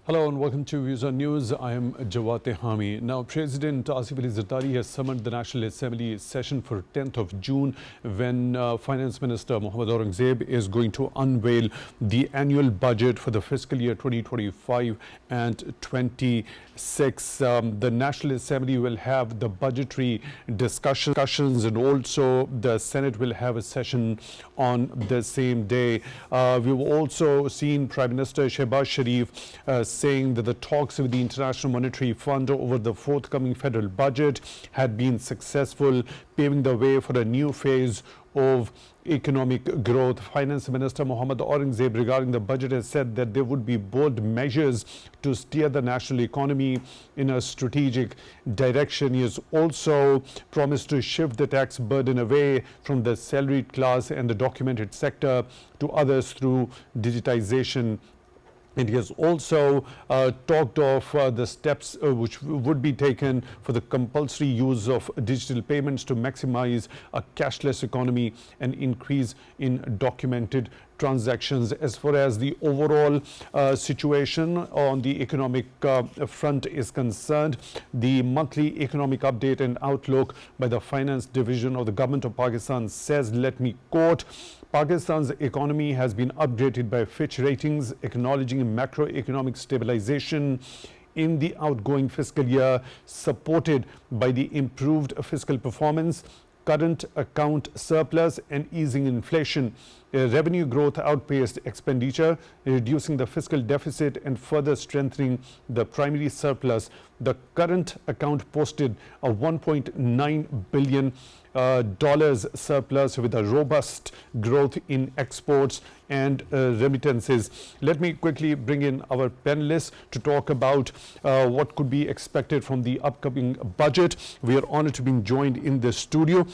Hello and welcome to Views on News. I am Jawad Tehami. Now, President Asif Ali Zardari has summoned the National Assembly session for 10th of June when Finance Minister Mohammad Aurangzeb is going to unveil the annual budget for the fiscal year 2025 and 26. The National Assembly will have the budgetary discussions and also the Senate will have a session on the same day. We've also seen Prime Minister Shehbaz Sharif saying that the talks with the International Monetary Fund over the forthcoming federal budget had been successful, paving the way for a new phase of economic growth. Finance Minister Mohammad Aurangzeb regarding the budget has said that there would be bold measures to steer the national economy in a strategic direction. He has also promised to shift the tax burden away from the salaried class and the documented sector to others through digitization. And he has also talked of the steps which would be taken for the compulsory use of digital payments to maximize a cashless economy and increase in documented transactions. As far as the overall situation on the economic front is concerned, the monthly economic update and outlook by the Finance Division of the Government of Pakistan says, let me quote, Pakistan's economy has been upgraded by Fitch ratings, acknowledging macroeconomic stabilization in the outgoing fiscal year, supported by the improved fiscal performance, current account surplus and easing inflation. Revenue growth outpaced expenditure, reducing the fiscal deficit and further strengthening the primary surplus. The current account posted a $1.9 billion surplus with a robust growth in exports and remittances. Let me quickly bring in our panelists to talk about what could be expected from the upcoming budget. We are honored to be joined in the studio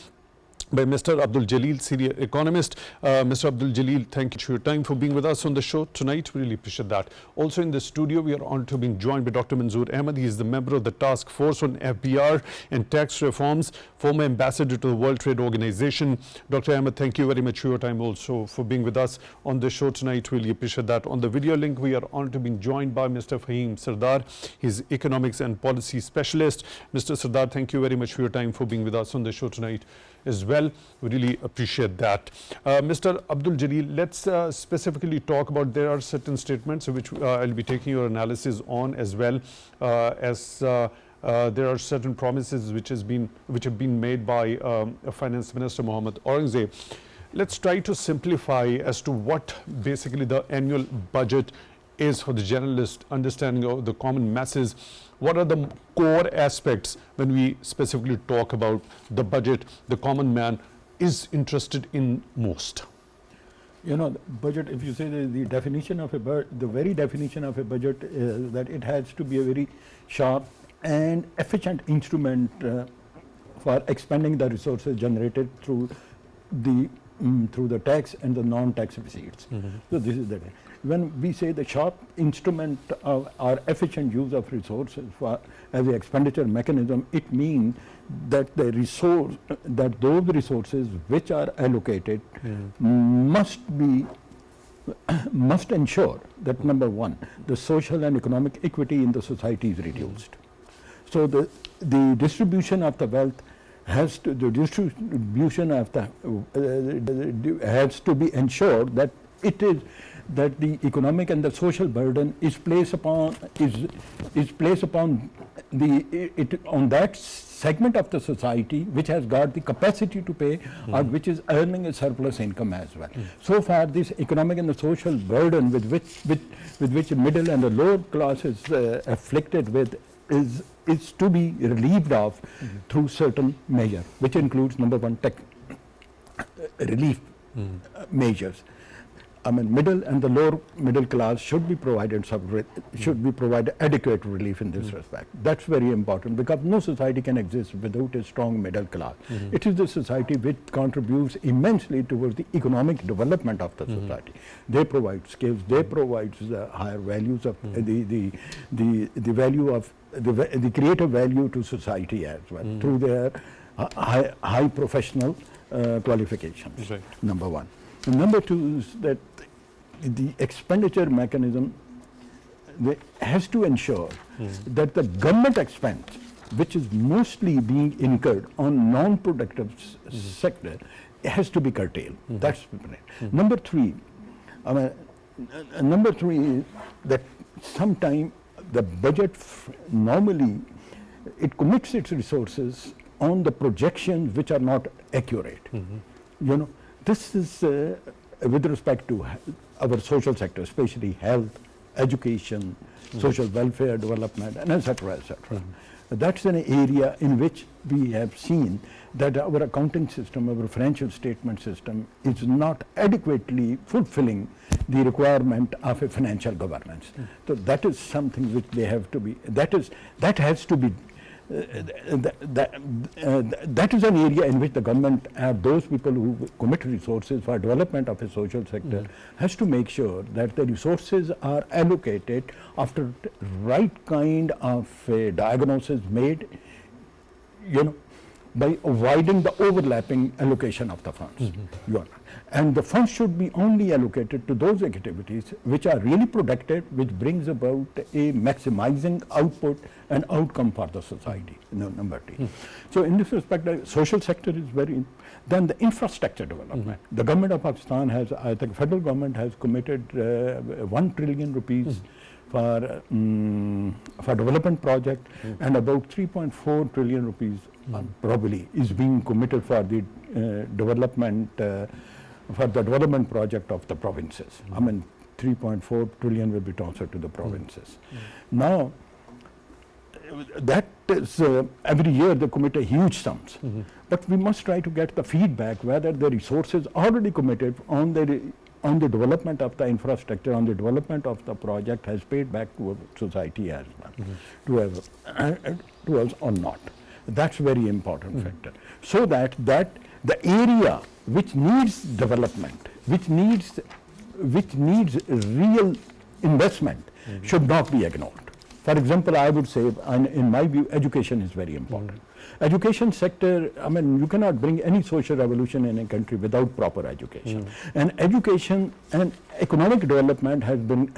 by Mr. Abdul Jaleel, senior economist. Mr. Abdul Jaleel, thank you for your time, for being with us on the show tonight. We really appreciate that. Also in the studio, we are honored to be joined by Dr. Manzoor Ahmad. He is the member of the Task Force on FBR and Tax Reforms, former ambassador to the World Trade Organization. Dr. Ahmad, thank you very much for your time, also for being with us on the show tonight. Really appreciate that. On the video link, we are honored to be joined by Mr. Faheem Sardar. He's economics and policy specialist. Mr. Sardar, thank you very much for your time, for being with us on the show tonight as well. We really appreciate that. Mr. Abdul Jaleel, let's specifically talk about, there are certain statements which I'll be taking your analysis on, as well as there are certain promises which have been made by Finance Minister Mohammad Aurangzeb. Let's try to simplify as to what basically the annual budget is for the generalist understanding of the common masses. What are the core aspects when we specifically talk about the budget the common man is interested in most? You know, the budget, if you say the definition of a budget, the very definition of a budget is that it has to be a very sharp and efficient instrument for expending the resources generated through the tax and the non-tax receipts. So this is the when we say the sharp instrument of our efficient use of resources as an expenditure mechanism, it means that those resources which are allocated must ensure that, number one, the social and economic equity in the society is reduced. So the distribution of the wealth has to be ensured that the economic and the social burden is placed upon on that segment of the society which has got the capacity to pay or which is earning a surplus income as well. So far, this economic and the social burden with which middle and the lower class is afflicted with is to be relieved of through certain measure, which includes, number one, relief measures. I mean, middle and the lower middle class should be provided adequate relief in this respect. That's very important, because no society can exist without a strong middle class. It is the society which contributes immensely towards the economic development of the society. They provide skills, they provide higher values of the value of the creative value to society as well through their high professional qualifications. Right. Number one. And number two is that the expenditure mechanism has to ensure that the government expense, which is mostly being incurred on non-productive sector, has to be curtailed. That's number three. Number three is that sometime the budget normally it commits its resources on the projections which are not accurate. You know, this is with respect to our social sector, especially health, education, social welfare development, and etc. etc. That's an area in which we have seen that our accounting system, our financial statement system is not adequately fulfilling the requirement of a financial governance. So that is something which they have to be, that has to be, that is an area in which the government, those people who commit resources for development of a social sector, has to make sure that the resources are allocated after right kind of diagnosis made, you know, by avoiding the overlapping allocation of the funds. And the funds should be only allocated to those activities which are really productive, which brings about a maximizing output and outcome for the society. Number two. So in this respect, the social sector is very, then the infrastructure development. The government of Pakistan has, I think federal government has committed 1 trillion rupees for development project, and about 3.4 trillion rupees probably is being committed for the development project of the provinces. I mean, 3.4 trillion will be transferred to the provinces. Now, that is every year they commit a huge sums, but we must try to get the feedback whether the resources already committed on the development of the infrastructure, on the development of the project has paid back to society as well, to us or not. That's very important factor. So that the area which needs development, which needs real investment, should not be ignored. For example, I would say, in my view, education is very important. Education sector, I mean, you cannot bring any social revolution in a country without proper education. And education and economic development has been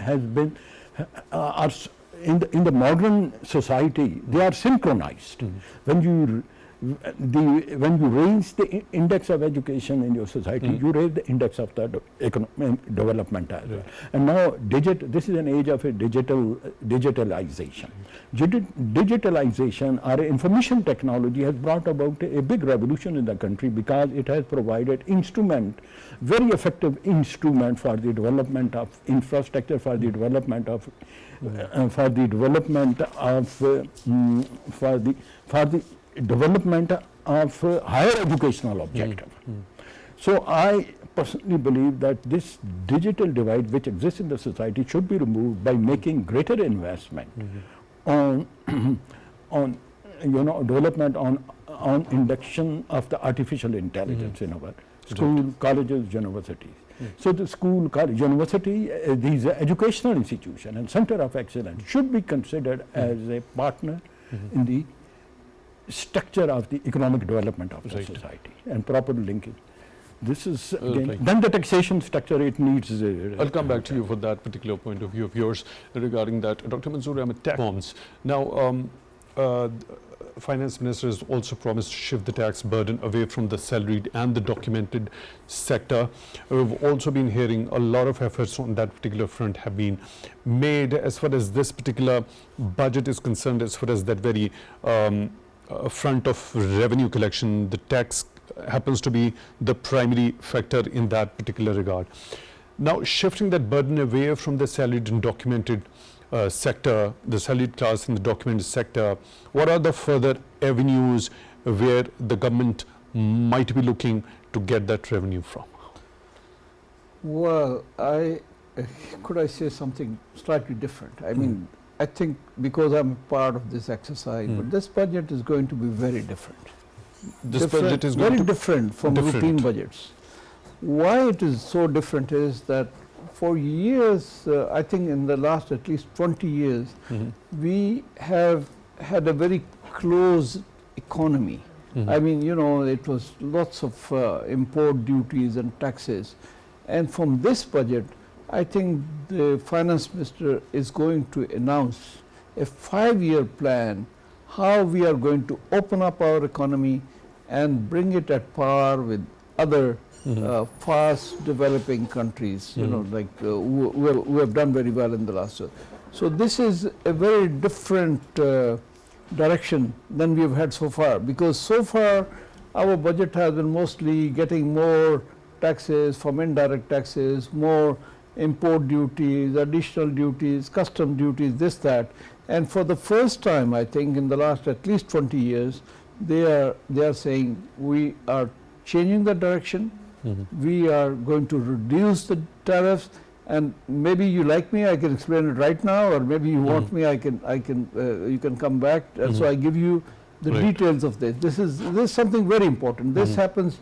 in the modern society, they are synchronized. When you raise the index of education in your society, you raise the index of the economic development as well. And now, this is an age of a digitalization. Digitalization or information technology has brought about a big revolution in the country, because it has provided very effective instrument for the development of infrastructure, for the development of development of higher educational objective. So I personally believe that this digital divide which exists in the society should be removed by making greater investment on development, on induction of the artificial intelligence in our school, colleges, universities. So the school, college, university, these educational institution and center of excellence should be considered as a partner in the structure of the economic development of the society, and proper linkage. This is again, then the taxation structure, it needs. I'll come back to you for that particular point of view of yours regarding that. Dr. Manzoor, tax reforms. Now, Finance Minister has also promised to shift the tax burden away from the salaried and the documented sector. We've also been hearing a lot of efforts on that particular front have been made as far as this particular budget is concerned, as far as that very front of revenue collection. The tax happens to be the primary factor in that particular regard. Now, shifting that burden away from the salaried and documented sector, the salaried class in the documented sector, what are the further avenues where the government might be looking to get that revenue from? Well, could I say something slightly different? I mean, I think because I'm part of this exercise, but this budget is going to be very different. Budget is going very to different from routine budgets. Why it is so different is that for years, I think in the last at least 20 years, we have had a very closed economy. I mean, it was lots of import duties and taxes. And from this budget, I think the finance minister is going to announce a 5-year plan how we are going to open up our economy and bring it at par with other fast developing countries, you know, like who have done very well in the last year. So this is a very different direction than we have had so far, because so far our budget has been mostly getting more taxes from indirect taxes, more import duties, additional duties, custom duties, this, that. And for the first time, I think, in the last at least 20 years, they are saying we are changing the direction. We are going to reduce the tariffs. And maybe you like me, I can explain it right now, or maybe you want me, you can come back. So I give you the details of this. This is something very important. This happens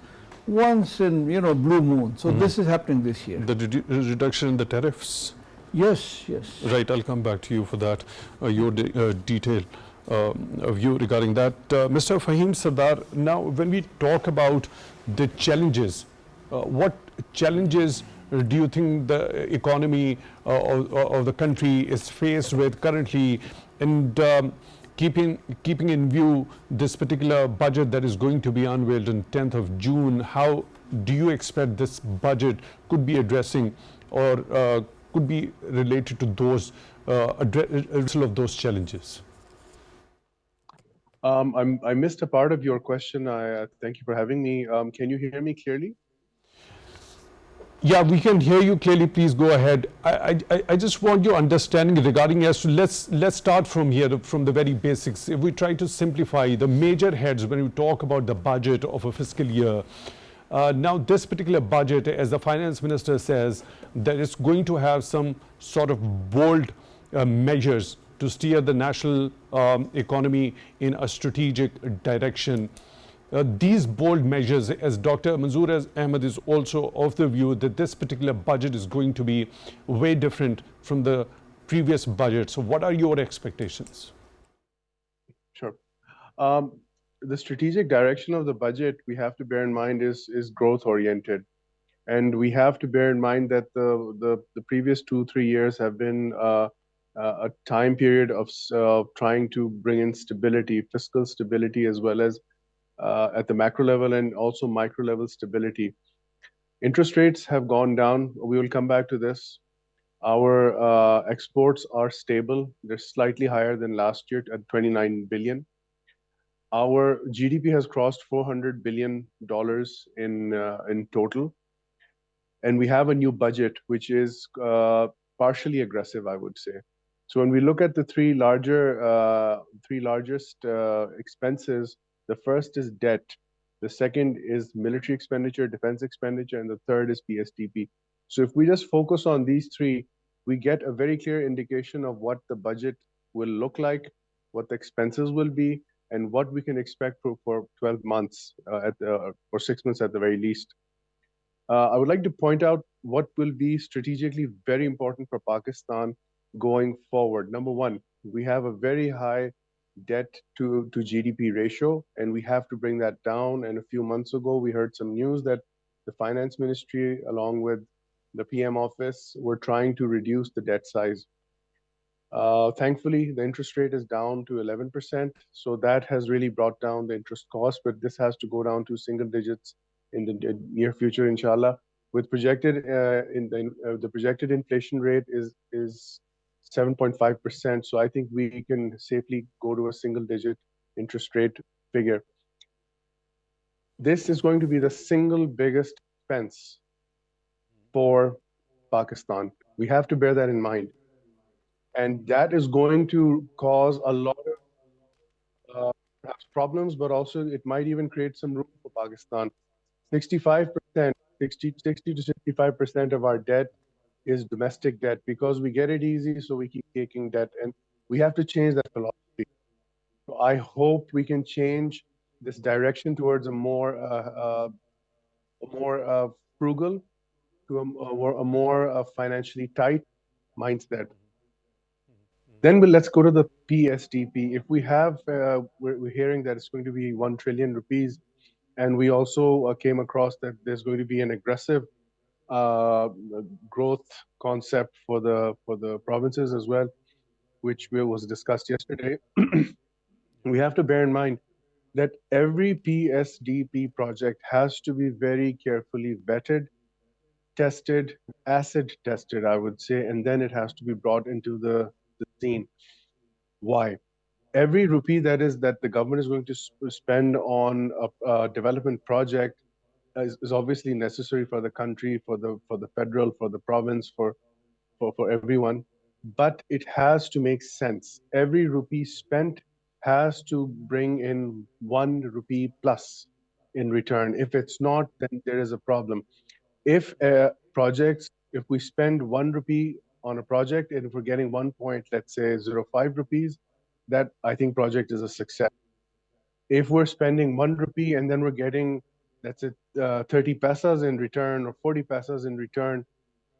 once in, you know, blue moon. So this is happening this year. The reduction in the tariffs. Yes, yes. Right, I'll come back to you for that, your detail view regarding that. Mr. Faheem Sardar, now when we talk about the challenges, what challenges do you think the economy of the country is faced with currently, and keeping in view this particular budget that is going to be unveiled on 10th of June, how do you expect this budget could be addressing or could be related to those addressal of those challenges? I missed a part of your question. I thank you for having me. Can you hear me clearly? Yeah, we can hear you clearly. Please go ahead. I just want your understanding regarding as to let's start from here, from the very basics. If we try to simplify the major heads when we talk about the budget of a fiscal year, now this particular budget, as the finance minister says, that it's going to have some sort of bold measures to steer the national economy in a strategic direction. These bold measures, as Dr. Manzoor Ahmad is also of the view that this particular budget is going to be way different from the previous budget. So what are your expectations? Sure. The strategic direction of the budget, we have to bear in mind, is growth oriented. And we have to bear in mind that the previous 2-3 years have been a time period of trying to bring in stability, fiscal stability, as well as at the macro level and also micro level stability. Interest rates have gone down. We will come back to this. Our exports are stable. They're slightly higher than last year at 29 billion. Our GDP has crossed $400 billion in total. And we have a new budget, which is partially aggressive, I would say. So when we look at the three largest expenses, the first is debt, the second is military expenditure, defense expenditure, and the third is PSTP. So if we just focus on these three, we get a very clear indication of what the budget will look like, what the expenses will be, and what we can expect for 12 months or 6 months at the very least. I would like to point out what will be strategically very important for Pakistan going forward. Number one, we have a very high debt to GDP ratio, and we have to bring that down. And a few months ago, we heard some news that the finance ministry, along with the PM office, were trying to reduce the debt size. Thankfully, the interest rate is down to 11%. So that has really brought down the interest cost, but this has to go down to single digits in the near future, inshallah. With projected, the projected inflation rate is 7.5%. So I think we can safely go to a single digit interest rate figure. This is going to be the single biggest expense for Pakistan. We have to bear that in mind. And that is going to cause a lot of perhaps problems, but also it might even create some room for Pakistan. 65%, 60 to 65% of our debt is domestic debt because we get it easy, so we keep taking debt, and we have to change that philosophy. So I hope we can change this direction towards a more frugal, to a more financially tight mindset. Then let's go to the PSTP. If we have, we're hearing that it's going to be 1 trillion rupees, and we also came across that there's going to be an aggressive uh, growth concept for the provinces as well, which was discussed yesterday. We have to bear in mind that every PSDP project has to be very carefully vetted, tested, acid tested, I would say, and then it has to be brought into the scene. Why? Every rupee that the government is going to spend on a development project is obviously necessary for the country, for the federal, for the province, for everyone. But it has to make sense. Every rupee spent has to bring in 1 rupee plus in return. If it's not, then there is a problem. If projects, if we spend 1 rupee on a project and if we're getting 1 point, let's say 0.05 rupees, that I think project is a success. If we're spending 1 rupee and then we're getting, let's say, 30 pesos in return or 40 pesos in return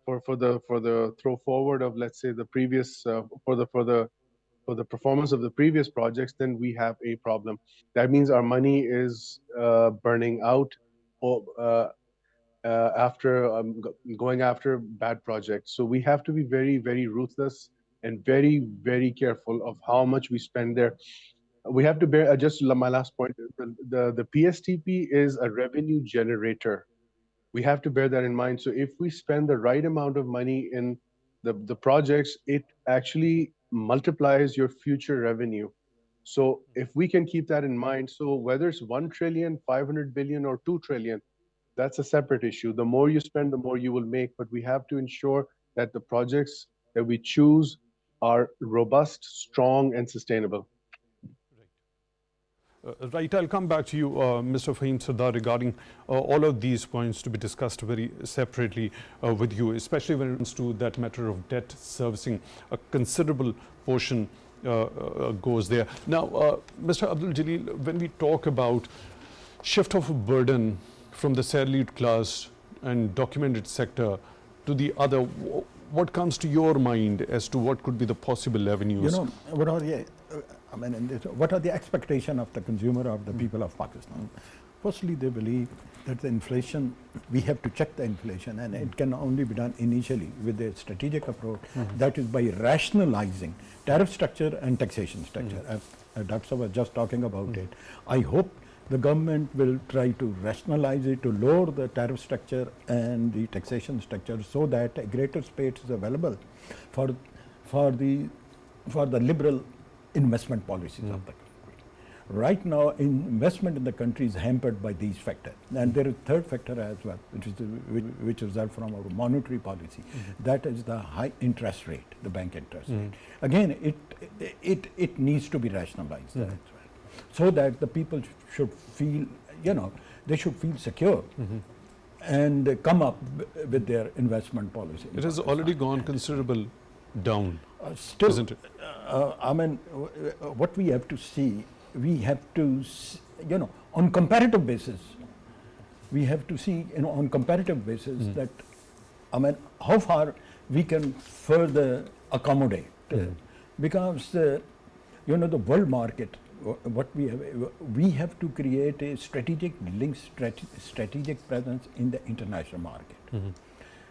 for the throw forward of, let's say, the previous for the performance of the previous projects, then we have a problem. That means our money is burning out or, after going after bad projects. So we have to be very, very ruthless and very, very careful of how much we spend there. We have to bear, just my last point, the PSTP is a revenue generator. We have to bear that in mind. So if we spend the right amount of money in the projects, it actually multiplies your future revenue. So if we can keep that in mind, so whether it's 1 trillion, 500 billion, or 2 trillion, that's a separate issue. The more you spend, the more you will make. But we have to ensure that the projects that we choose are robust, strong, and sustainable. Right, I'll come back to you, Mr. Faheem Sardar, regarding all of these points to be discussed very separately with you, especially when it comes to that matter of debt servicing. A considerable portion goes there. Now, Mr. Abdul Jaleel, when we talk about shift of a burden from the salaried class and documented sector to the other, what comes to your mind as to what could be the possible avenues? You know, what are the, what are the expectations of the consumer, of the people of Pakistan? Firstly, they believe that the inflation, we have to check the inflation, and it can only be done initially with a strategic approach, that is by rationalizing tariff structure and taxation structure. Dr. Saab was just talking about it. I hope the government will try to rationalize it, to lower the tariff structure and the taxation structure, so that a greater space is available for the liberal investment policies of the country. Right now, investment in the country is hampered by these factors, and there is a third factor as well, which results from our monetary policy. That is the high interest rate, the bank interest rate. Again, it needs to be rationalized as well, so that the people should feel, they should feel secure and come up with their investment policy. It has already gone considerable down, Still, isn't it? What we have to see, we have to, on comparative basis, we have to see, on comparative basis that, how far we can further accommodate. Because, the world market, what we have to create a strategic link, strategic presence in the international market.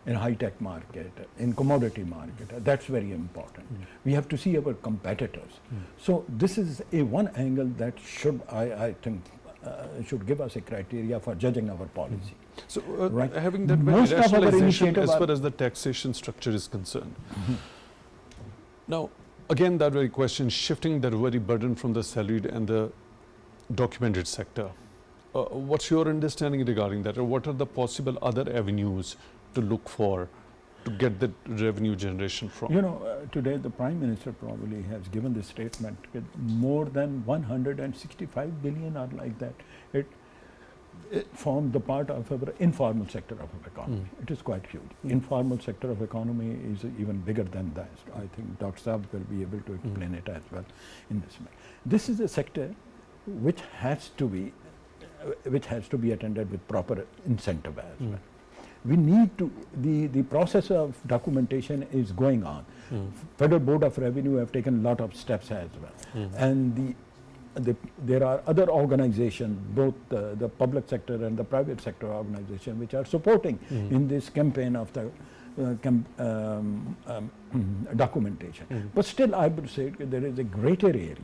In high-tech market, in commodity market, that's very important. We have to see our competitors. So this is one angle that should, I think, should give us a criteria for judging our policy. So Right. having that Most of our rationalization initiative as far are- as the taxation structure is concerned. Now, again, that very question, shifting that very burden from the salaried and the documented sector. What's your understanding regarding that, or what are the possible other avenues to look for to get the revenue generation from? Today the Prime Minister probably has given this statement that more than 165 billion or like that. It forms the part of our informal sector of our economy. It is quite huge. Informal sector of economy is even bigger than that. I think Dr. Saab will be able to explain it as well in this way. This is a sector which has to be attended with proper incentive as well. We need to, the process of documentation is going on. Federal Board of Revenue have taken a lot of steps as well. And there are other organizations, both the public sector and the private sector organization, which are supporting in this campaign of the documentation. But still, I would say there is a greater area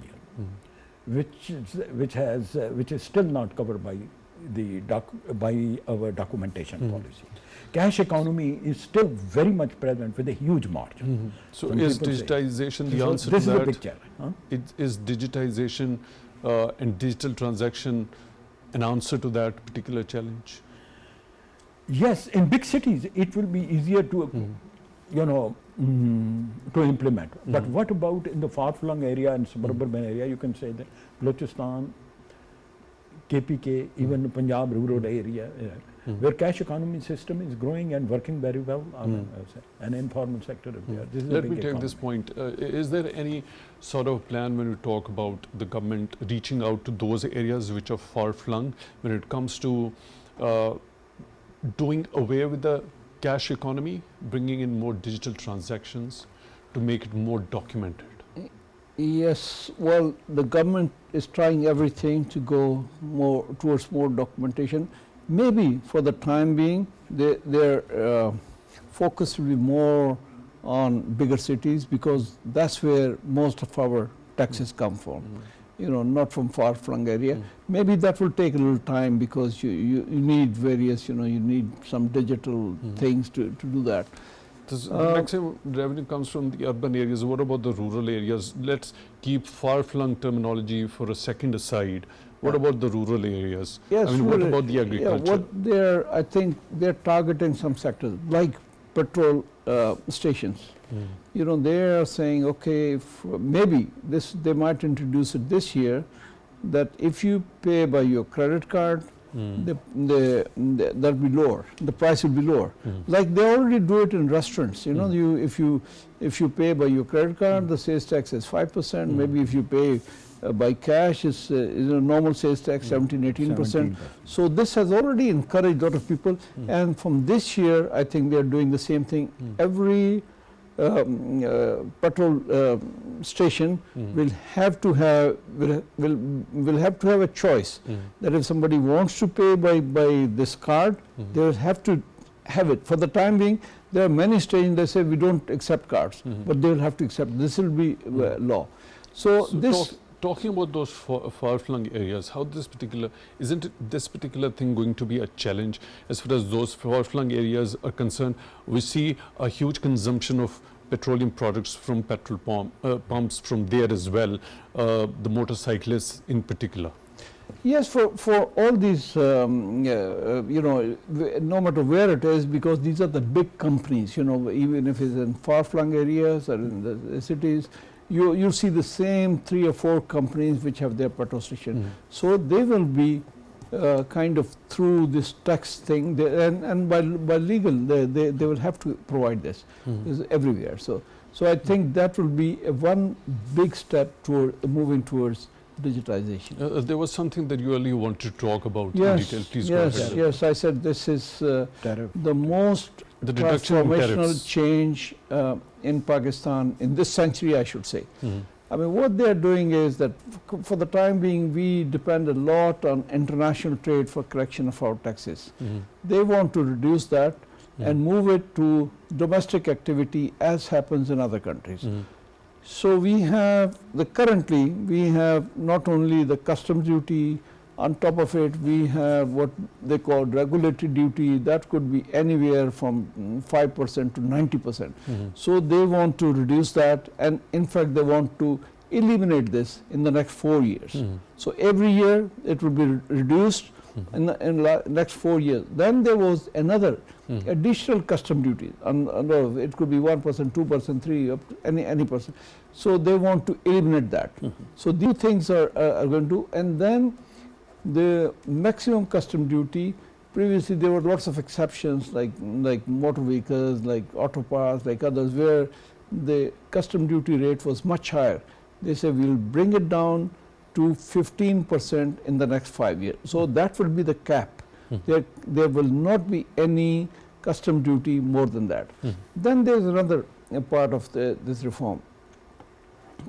which is still not covered by our documentation policy. Cash economy is still very much present with a huge margin. So Some is people say- digitization the answer This to is that? a big challenge. Huh? Is digitization and digital transaction an answer to that particular challenge? Yes, in big cities it will be easier to, to implement. But what about in the far-flung area and suburban area? You can say that Balochistan, KPK, even Punjab rural area, where cash economy system is growing and working very well, and informal sector is there. This is a Let big me take economy. this point. Is there any sort of plan when we talk about the government reaching out to those areas which are far-flung when it comes to doing away with the cash economy, bringing in more digital transactions to make it more documented? Yes, well, the government is trying everything to go towards more documentation. Maybe for the time being, their focus will be more on bigger cities, because that's where most of our taxes come from. Not from far-flung area. Maybe that will take a little time, because you need various, you need some digital things to do that. The maximum revenue comes from the urban areas. What about the rural areas? Let's keep far-flung terminology for a second aside. What about the rural areas? Yes, I mean, what about the agriculture? I think they're targeting some sectors, like petrol stations. They are saying, okay, maybe they might introduce it this year, that if you pay by your credit card, that'll be lower. The price will be lower. Like they already do it in restaurants. If you pay by your credit card, the sales tax is 5%. Maybe if you pay by cash, is normal sales tax 17-18%. So this has already encouraged a lot of people. And from this year, I think they're doing the same thing. Every petrol station will have to have a choice that if somebody wants to pay by this card, they will have to have it. For the time being, there are many stations that say we don't accept cards, but they will have to accept. This will be law. So this. Talking about those far-flung areas, isn't this particular thing going to be a challenge as far as those far-flung areas are concerned? We see a huge consumption of petroleum products from petrol pumps from there as well, the motorcyclists in particular. Yes, for all these, no matter where it is, because these are the big companies, even if it's in far-flung areas or in the cities, you'll see the same 3 or 4 companies which have their petrol station. So they will be kind of through this tax thing, and by legal, they will have to provide this. This is everywhere. So I think that will be one big step toward moving towards digitization. There was something that you earlier wanted to talk about in Yes, detail. Please go ahead. yes. I said this is the most The reduction in transformational tariffs. change in Pakistan in this century, I should say. I mean, what they're doing is that for the time being, we depend a lot on international trade for collection of our taxes. They want to reduce that and move it to domestic activity, as happens in other countries. So currently we have not only the customs duty, on top of it we have what they call regulatory duty, that could be anywhere from 5% to 90%. So they want to reduce that, and in fact they want to eliminate this in the next 4 years. So every year it will be reduced in the next 4 years. Then there was another additional custom duty, it could be 1%, 2%, 3%, up to any percent. So they want to eliminate that. So these things are going to, and then the maximum custom duty. Previously there were lots of exceptions, like motor vehicles, like auto parts, like others, where the custom duty rate was much higher. They say we'll bring it down to 15% in the next 5 years. So that will be the cap. There will not be any custom duty more than that. Then there's another part of this reform.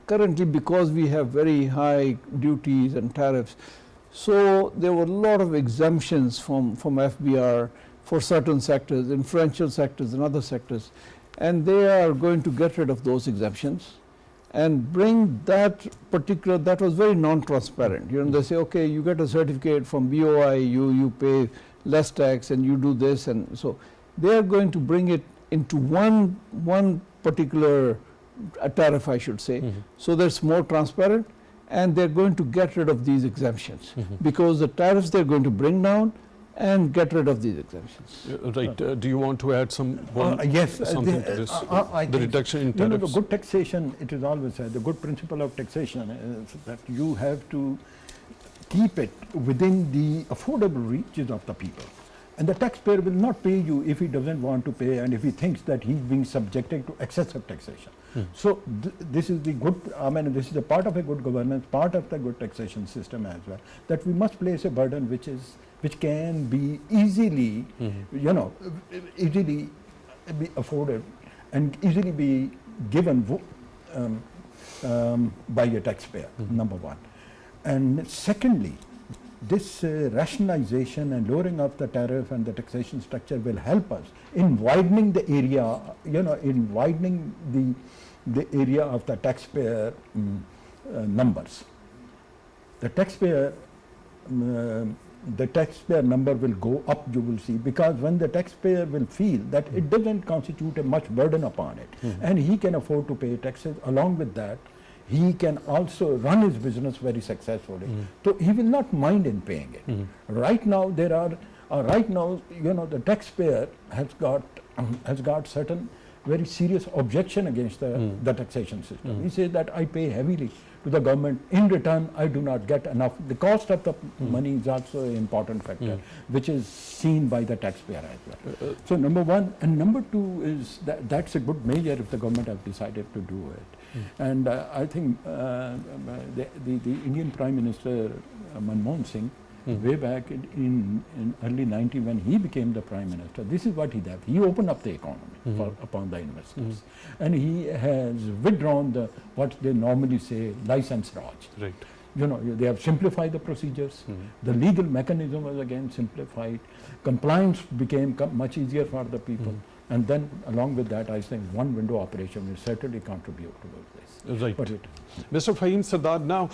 currently, because we have very high duties and tariffs, so there were a lot of exemptions from FBR for certain sectors, influential sectors and other sectors. And they are going to get rid of those exemptions and bring that particular, that was very non-transparent. You know, they say, okay, you get a certificate from BOI, you pay less tax and you do this. And so they are going to bring it into one particular tariff, I should say. So that's more transparent, and they're going to get rid of these exemptions because the tariffs they're going to bring down and get rid of these exemptions. Right. Do you want to add something to this? The reduction in tariffs. The good taxation, it is always said, the good principle of taxation is that you have to keep it within the affordable reaches of the people. And the taxpayer will not pay you if he doesn't want to pay and if he thinks that he's being subjected to excessive taxation. So this is the good, I mean, this is a part of a good governance, part of the good taxation system as well, that we must place a burden which can be easily, you know, easily be afforded and easily be given by a taxpayer, number one. And secondly, this rationalization and lowering of the tariff and the taxation structure will help us in widening the area, you know, in widening the area of the taxpayer numbers. The taxpayer number will go up, you will see, because when the taxpayer will feel that it doesn't constitute a much burden upon it, and he can afford to pay taxes, along with that, he can also run his business very successfully. So he will not mind in paying it. Right now, there are, you know, the taxpayer has got certain very serious objection against the taxation system. He says that I pay heavily to the government. In return, I do not get enough. The cost of the money is also an important factor, which is seen by the taxpayer as well. So number one. And number two is that that's a good measure if the government has decided to do it. And I think the Indian Prime Minister Manmohan Singh, way back in early 90 when he became the Prime Minister, this is what he did. He opened up the economy upon the investors. And he has withdrawn the, what they normally say, license Raj. Right. You know, they have simplified the procedures. The legal mechanism was again simplified. Compliance became much easier for the people. And then along with that, I think one window operation will certainly contribute towards this. Right. Mr. Faheem, Sardar, now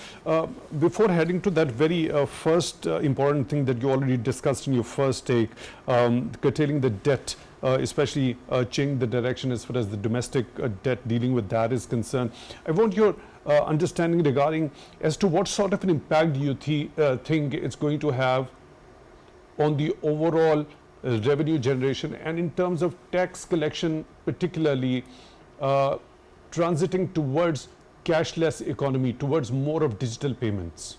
before heading to that very first important thing that you already discussed in your first take, curtailing the debt, especially changing the direction as far as the domestic debt, dealing with that is concerned, I want your understanding regarding as to what sort of an impact do you think it's going to have on the overall revenue generation, and in terms of tax collection, particularly transiting towards cashless economy, towards more of digital payments.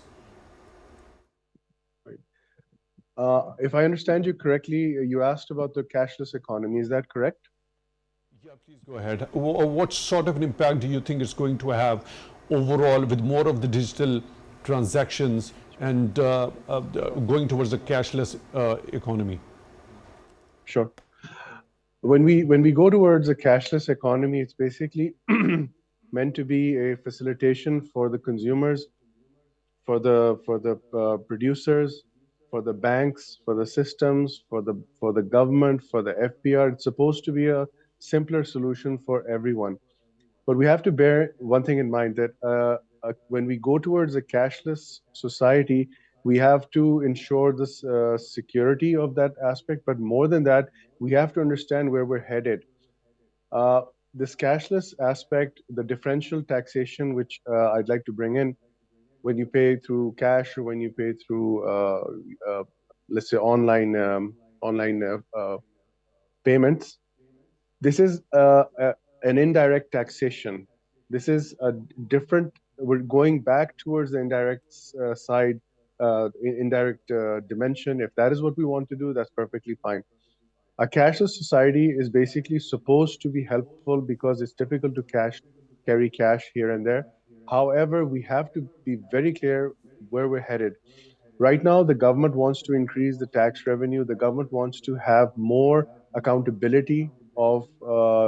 Right. If I understand you correctly, you asked about the cashless economy. Is that correct? Yeah, please go ahead. What sort of an impact do you think it's going to have overall with more of the digital transactions and going towards a cashless economy? Sure. When we go towards a cashless economy, it's basically meant to be a facilitation for the consumers, for the producers, for the banks, for the systems, for the government, for the FPR. It's supposed to be a simpler solution for everyone. But we have to bear one thing in mind, that when we go towards a cashless society, we have to ensure this security of that aspect. But more than that, we have to understand where we're headed. This cashless aspect, the differential taxation, which I'd like to bring in, when you pay through cash or when you pay through, let's say, online payments, this is an indirect taxation. This is a different, we're going back towards the indirect side, indirect dimension. If that is what we want to do, that's perfectly fine. A cashless society is basically supposed to be helpful because it's difficult to carry cash here and there. However, we have to be very clear where we're headed. Right now, the government wants to increase the tax revenue. The government wants to have more accountability of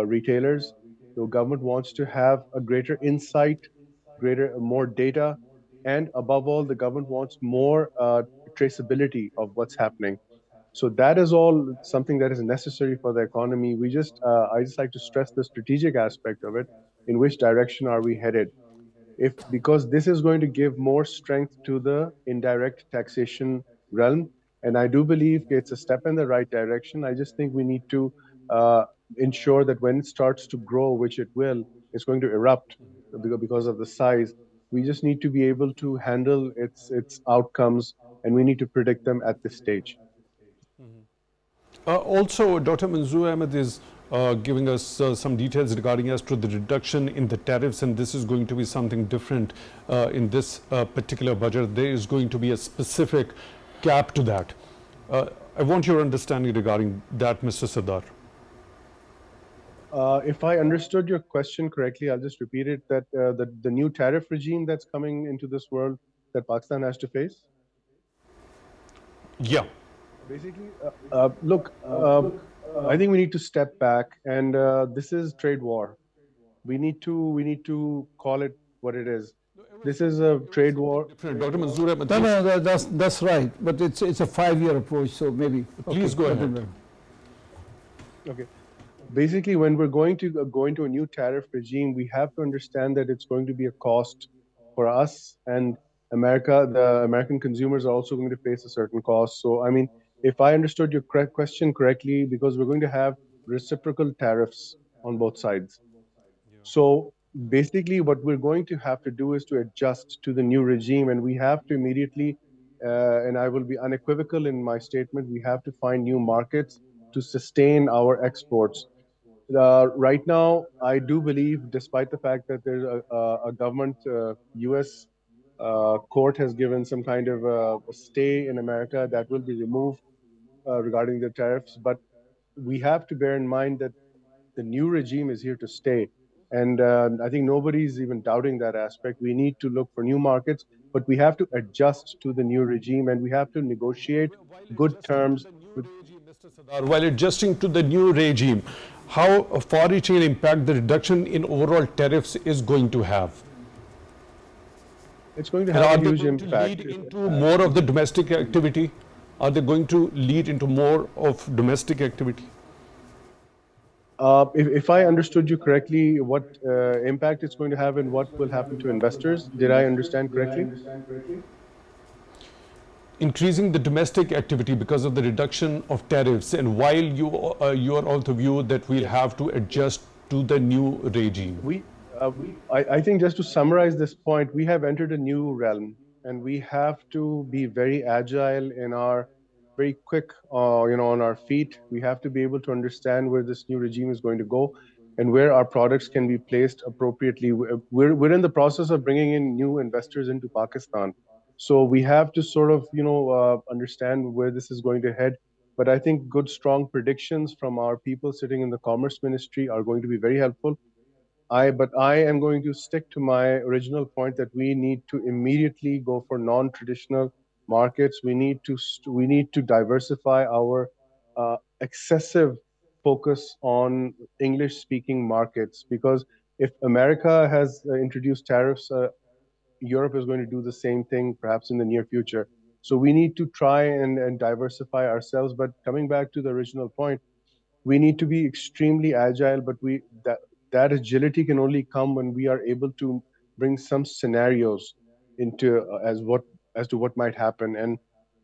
retailers. The government wants to have a greater insight more data, and above all, the government wants more traceability of what's happening. So that is all something that is necessary for the economy. I just like to stress the strategic aspect of it. In which direction are we headed? If because this is going to give more strength to the indirect taxation realm, and I do believe it's a step in the right direction. I just think we need to uh, ensure that when it starts to grow, which it will, it's going to erupt because of the size. We just need to be able to handle its outcomes, and we need to predict them at this stage. Also, Dr. Manzoor Ahmed is giving us some details regarding as to the reduction in the tariffs, and this is going to be something different in this particular budget. There is going to be a specific cap to that. I want your understanding regarding that, Mr. Sardar. If I understood your question correctly, I'll just repeat it, that the new tariff regime that's coming into this world that Pakistan has to face. Yeah. Basically, look, I think we need to step back, and this is trade war. We need to call it what it is. This is a trade war. Dr. Manzoor Ahmed, No, no, that's right. But it's a 5-year approach, so maybe. Please go ahead. Okay. Basically, when we're going to go into a new tariff regime, we have to understand that it's going to be a cost for us and America. The American consumers are also going to face a certain cost. So, I mean, if I understood your question correctly, because we're going to have reciprocal tariffs on both sides. So basically, what we're going to have to do is to adjust to the new regime, and we have to immediately, and I will be unequivocal in my statement, we have to find new markets to sustain our exports. Right now, I do believe, despite the fact that there's a government, U.S. Court has given some kind of a stay in America that will be removed regarding the tariffs, but we have to bear in mind that the new regime is here to stay. And I think nobody's even doubting that aspect. We need to look for new markets, but we have to adjust to the new regime, and we have to negotiate good terms with. While adjusting to the new regime, how far-reaching impact the reduction in overall tariffs is going to have? It's going to And have are a they huge going to impact. lead into more of the domestic activity? Are they going to lead into more of domestic activity? If I understood you correctly, what impact it's going to have and what will happen to investors, did I understand correctly? Increasing the domestic activity because of the reduction of tariffs, and while you are of the view that we'll have to adjust to the new regime. I think just to summarize this point, we have entered a new realm, and we have to be very agile in our very quick, on our feet. We have to be able to understand where this new regime is going to go and where our products can be placed appropriately. We're in the process of bringing in new investors into Pakistan. So we have to sort of, understand where this is going to head. But I think good, strong predictions from our people sitting in the Commerce Ministry are going to be very helpful. But I am going to stick to my original point that we need to immediately go for non-traditional markets. We need to diversify our excessive focus on English-speaking markets, because if America has introduced tariffs, Europe is going to do the same thing, perhaps in the near future. So we need to try and diversify ourselves. But coming back to the original point, we need to be extremely agile, but that agility can only come when we are able to bring some scenarios into as to what might happen. And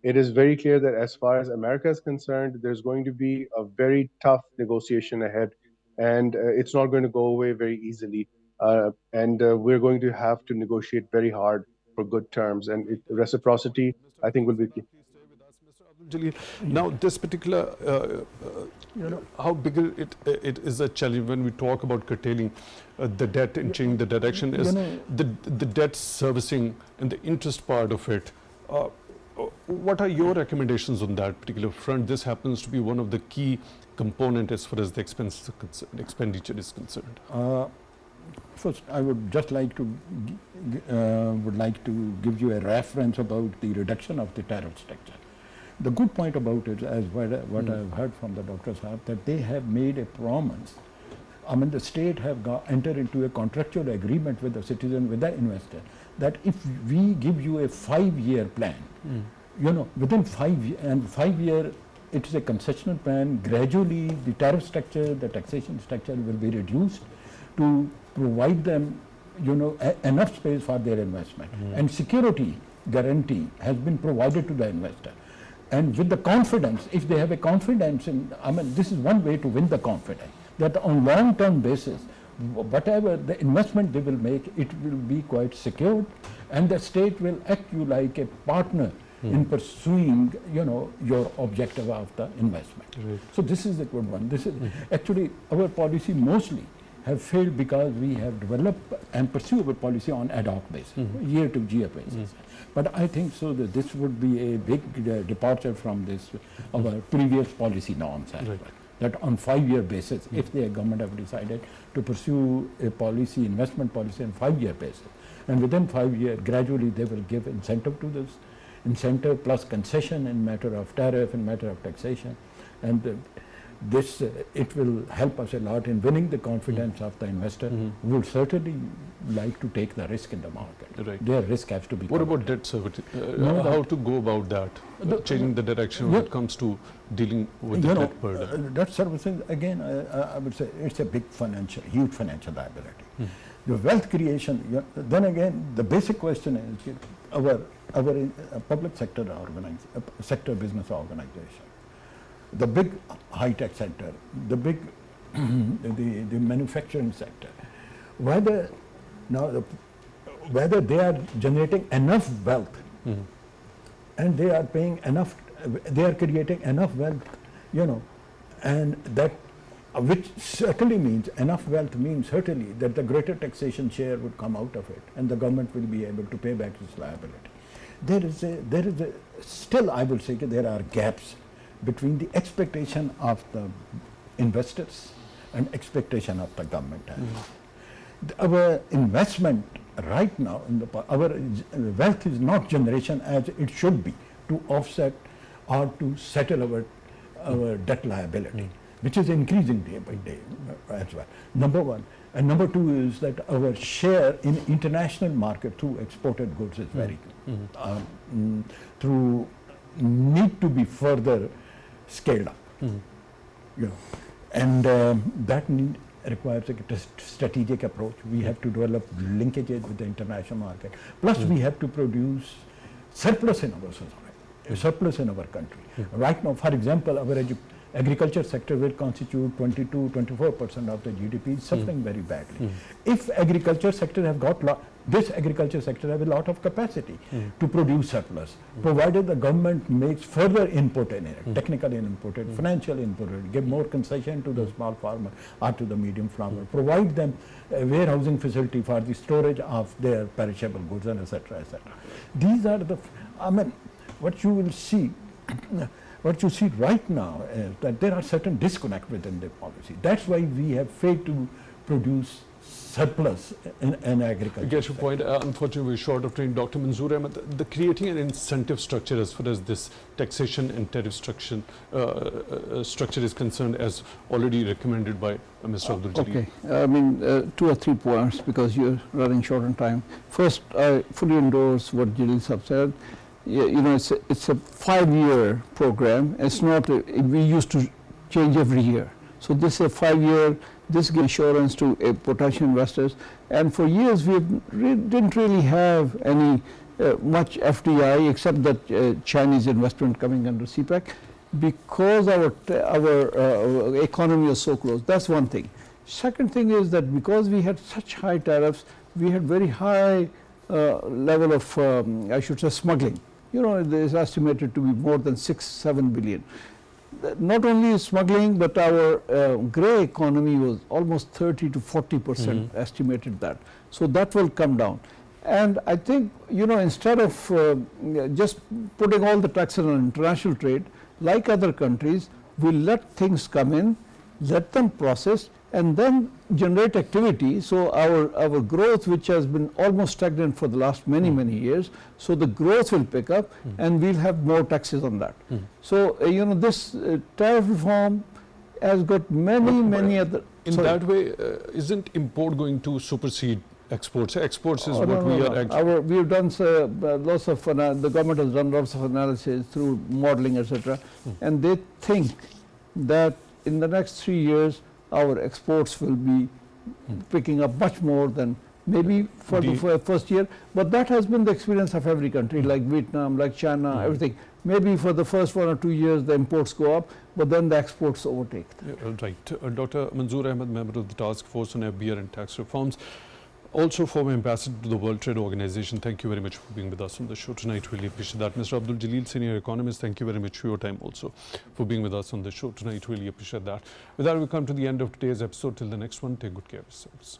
it is very clear that as far as America is concerned, there's going to be a very tough negotiation ahead, and it's not going to go away very easily. And we're going to have to negotiate very hard for good terms, and reciprocity, I think, will be key. Jaleel, now this particular, how big it is a challenge when we talk about curtailing the debt and changing the direction is the debt servicing and the interest part of it. What are your recommendations on that particular front? This happens to be one of the key components as far as the expenditure is concerned. First, I would just like to give you a reference about the reduction of the tariff structure. The good point about it, as what I've heard from the Dr. Sahab, that they have made a promise I mean, the state have entered into a contractual agreement with the citizen, with the investor, that if we give you a 5-year plan, you know, within 5 years, and 5 year, it is a concessional plan, gradually the tariff structure, the taxation structure will be reduced to provide them, you know, enough space for their investment. And security guarantee has been provided to the investor. And with the confidence, if they have a confidence in, I mean, this is one way to win the confidence, that on long-term basis, whatever the investment they will make, it will be quite secured, and the state will act you like a partner in pursuing, you know, your objective of the investment. Right. So this is a good one. This is actually our policy mostly have failed because we have developed and pursue our policy on ad hoc basis, year to year basis. But I think so that this would be a big departure from this our previous policy norms as well. That on 5-year basis, if the government have decided to pursue a policy, investment policy on 5-year basis, and within 5 years, gradually they will give incentive to this, incentive plus concession in matter of tariff, in matter of taxation, and this it will help us a lot in winning the confidence of the investor, who will certainly like to take the risk in the market. Right. Their risk has to be What covered. about debt service? No, How to go about that? Changing the direction when it comes to dealing with the debt burden. Debt servicing, again, I would say it's a big financial, huge financial liability. The wealth creation, then again, the basic question is our public sector sector business organization, the big high-tech sector, the big the manufacturing sector, whether they are generating enough wealth and they are paying enough, they are creating enough wealth, you know, and that which certainly means enough wealth means certainly that the greater taxation share would come out of it and the government will be able to pay back its liability. There is a still, I will say that there are gaps between the expectation of the investors and expectation of the government. Our investment right now in our wealth is not generation as it should be to offset or to settle our debt liability, which is increasing day by day as well. Number one. And number two is that our share in international market through exported goods is very through need to be further scaled up. You know, and that need requires a strategic approach. We have to develop linkages with the international market. Plus, we have to produce surplus in our society, a surplus in our country. Right now, for example, our agriculture sector will constitute 22-24% of the GDP, suffering very badly. If agriculture sector have got this agriculture sector have a lot of capacity to produce surplus, provided the government makes further input in it, technical input, financial input, give more concession to the small farmer or to the medium farmer, provide them a warehousing facility for the storage of their perishable goods, and etc. etc. These are the, I mean, what you will see. What you see right now is that there are certain disconnects within the policy. That's why we have failed to produce surplus in agriculture. I get your point. Unfortunately, we're short of time. Dr. Manzoor Ahmad, the creating an incentive structure as far as this taxation and tariff structure is concerned, as already recommended by Mr. Abdul. Okay, I mean 2 or 3 points because you're running short on time. First, I fully endorse what Jaleel said. You know, it's a 5-year program. It's not, we used to change every year. So this is a 5-year, this gives assurance to potential investors. And for years we didn't really have any much FDI except that Chinese investment coming under CPEC because our economy was so close. That's one thing. Second thing is that because we had such high tariffs, we had very high level of, I should say, smuggling. You know, it is estimated to be more than 6-7 billion. Not only smuggling, but our grey economy was almost 30 to 40% estimated that. So that will come down. And I think, you know, instead of just putting all the taxes on international trade, like other countries, we let things come in, let them process, and then generate activity. So our growth, which has been almost stagnant for the last many years, so the growth will pick up and we'll have more taxes on that. So you know, this tariff reform has got many other. In sorry. that way, isn't import going to supersede exports? Exports is Oh, what we are actually. We've done lots of, the government has done lots of analysis through modeling, etc. And they think that in the next 3 years, our exports will be picking up much more than maybe for the first year. But that has been the experience of every country, like Vietnam, like China, everything. Maybe for the first 1 or 2 years, the imports go up, but then the exports overtake. Right. Dr. Manzoor Ahmad, member of the Task Force on FBR and Tax Reforms, also former ambassador to the World Trade Organization. Thank you very much for being with us on the show tonight. Really appreciate that. Mr. Abdul, Jaleel, senior economist, thank you very much for your time also for being with us on the show tonight. Really appreciate that. With that, we come to the end of today's episode. Till the next one, take good care of yourselves.